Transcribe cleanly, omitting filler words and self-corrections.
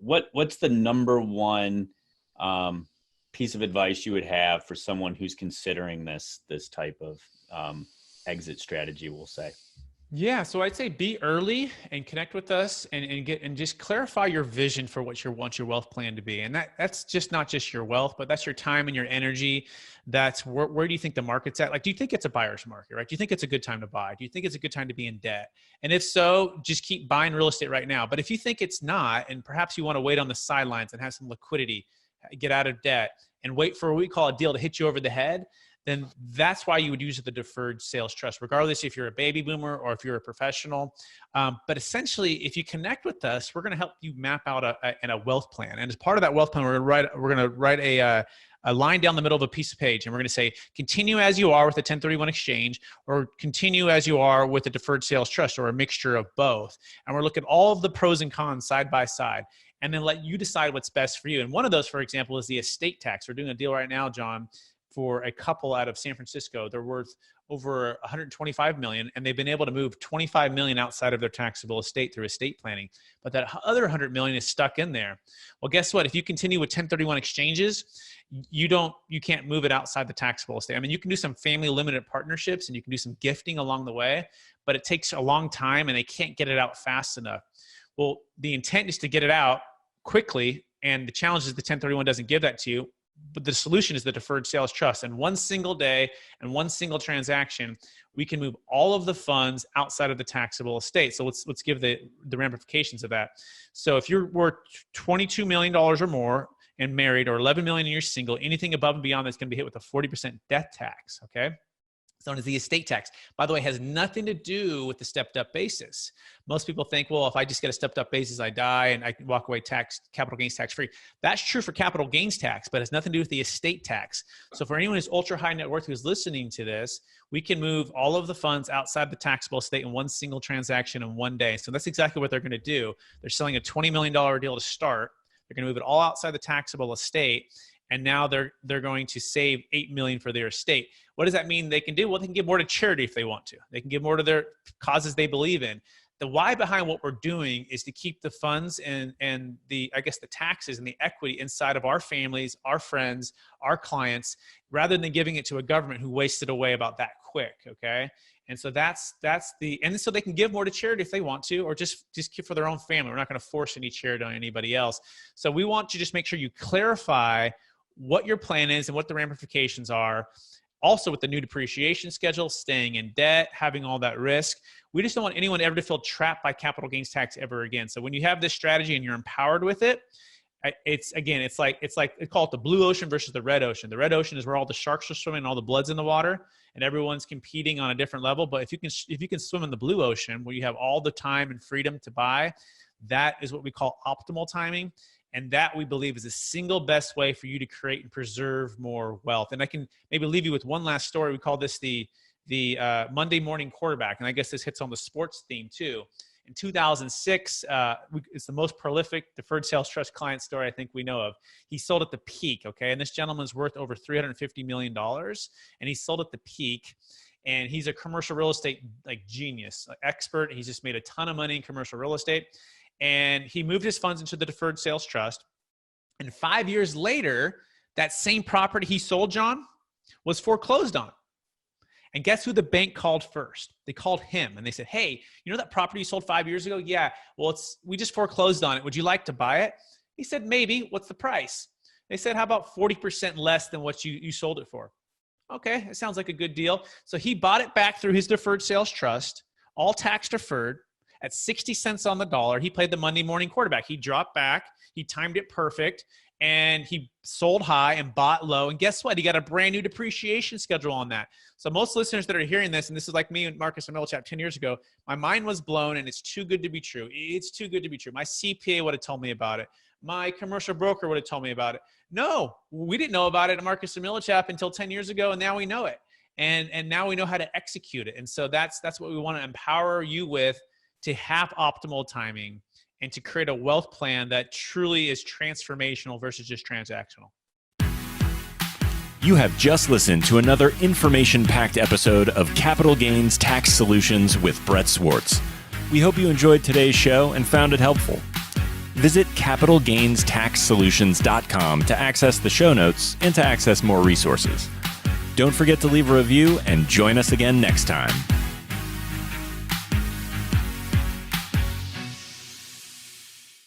what's the number one piece of advice you would have for someone who's considering this type of exit strategy, we'll say? Yeah, so I'd say be early and connect with us and just clarify your vision for what you want your wealth plan to be. And that's just not just your wealth, but that's your time and your energy. That's where do you think the market's at? Like, do you think it's a buyer's market, right? Do you think it's a good time to buy? Do you think it's a good time to be in debt? And if so, just keep buying real estate right now. But if you think it's not, and perhaps you want to wait on the sidelines and have some liquidity, get out of debt and wait for what we call a deal to hit you over the head, then that's why you would use the Deferred Sales Trust, regardless if you're a baby boomer or if you're a professional. But essentially, if you connect with us, we're going to help you map out a wealth plan. And as part of that wealth plan, we're going to write a line down the middle of a piece of page, and we're going to say, continue as you are with a 1031 exchange, or continue as you are with a Deferred Sales Trust, or a mixture of both. And we're looking at all of the pros and cons side by side, and then let you decide what's best for you. And one of those, for example, is the estate tax. We're doing a deal right now, John, for a couple out of San Francisco. They're worth over $125 million, and they've been able to move $25 million outside of their taxable estate through estate planning. But that other $100 million is stuck in there. Well, guess what? If you continue with 1031 exchanges, you can't move it outside the taxable estate. I mean, you can do some family limited partnerships and you can do some gifting along the way, but it takes a long time and they can't get it out fast enough. Well, the intent is to get it out quickly, and the challenge is the 1031 doesn't give that to you. But the solution is the Deferred Sales Trust. And one single day and one single transaction, we can move all of the funds outside of the taxable estate. So let's give the ramifications of that. So if you're worth $22 million or more and married, or $11 million and you're single, anything above and beyond that's going to be hit with a 40% death tax, okay? It's known as the estate tax. By the way, it has nothing to do with the stepped up basis. Most people think, well, if I just get a stepped up basis, I die and I can walk away capital gains tax free. That's true for capital gains tax, but it has nothing to do with the estate tax. So for anyone who's ultra high net worth who's listening to this, we can move all of the funds outside the taxable estate in one single transaction in one day. So that's exactly what they're going to do. They're selling a $20 million deal to start. They're going to move it all outside the taxable estate. And now they're going to save $8 million for their estate. What does that mean they can do? Well, they can give more to charity if they want to. They can give more to their causes they believe in. The why behind what we're doing is to keep the funds and the taxes and the equity inside of our families, our friends, our clients, rather than giving it to a government who wastes it away about that quick, okay? And so and so they can give more to charity if they want to, or just keep for their own family. We're not going to force any charity on anybody else. So we want to just make sure you clarify what your plan is and what the ramifications are. Also with the new depreciation schedule, staying in debt, having all that risk. We just don't want anyone ever to feel trapped by capital gains tax ever again. So when you have this strategy and you're empowered with it, it's called the blue ocean versus the red ocean. The red ocean is where all the sharks are swimming and all the blood's in the water and everyone's competing on a different level. But if you can swim in the blue ocean where you have all the time and freedom to buy, that is what we call optimal timing. And that, we believe, is the single best way for you to create and preserve more wealth. And I can maybe leave you with one last story. We call this the Monday morning quarterback. And I guess this hits on the sports theme too. In 2006, it's the most prolific Deferred Sales Trust client story I think we know of. He sold at the peak, okay? And this gentleman's worth over $350 million. And he sold at the peak. And he's a commercial real estate genius, expert. He's just made a ton of money in commercial real estate. And he moved his funds into the Deferred Sales Trust. And 5 years later, that same property he sold, John, was foreclosed on. And guess who the bank called first? They called him and they said, hey, you know that property you sold 5 years ago? Yeah, well, we just foreclosed on it. Would you like to buy it? He said, maybe. What's the price? They said, how about 40% less than what you sold it for? Okay, it sounds like a good deal. So he bought it back through his Deferred Sales Trust, all tax deferred, at 60 cents on the dollar. He played the Monday morning quarterback. He dropped back, he timed it perfect, and he sold high and bought low. And guess what? He got a brand new depreciation schedule on that. So most listeners that are hearing this, and this is like me and Marcus and Millichap 10 years ago, my mind was blown and it's too good to be true. It's too good to be true. My CPA would have told me about it. My commercial broker would have told me about it. No, we didn't know about it at Marcus and Millichap until 10 years ago, and now we know it. And now we know how to execute it. And so that's what we want to empower you with, to have optimal timing and to create a wealth plan that truly is transformational versus just transactional. You have just listened to another information-packed episode of Capital Gains Tax Solutions with Brett Swarts. We hope you enjoyed today's show and found it helpful. Visit capitalgainstaxsolutions.com to access the show notes and to access more resources. Don't forget to leave a review and join us again next time.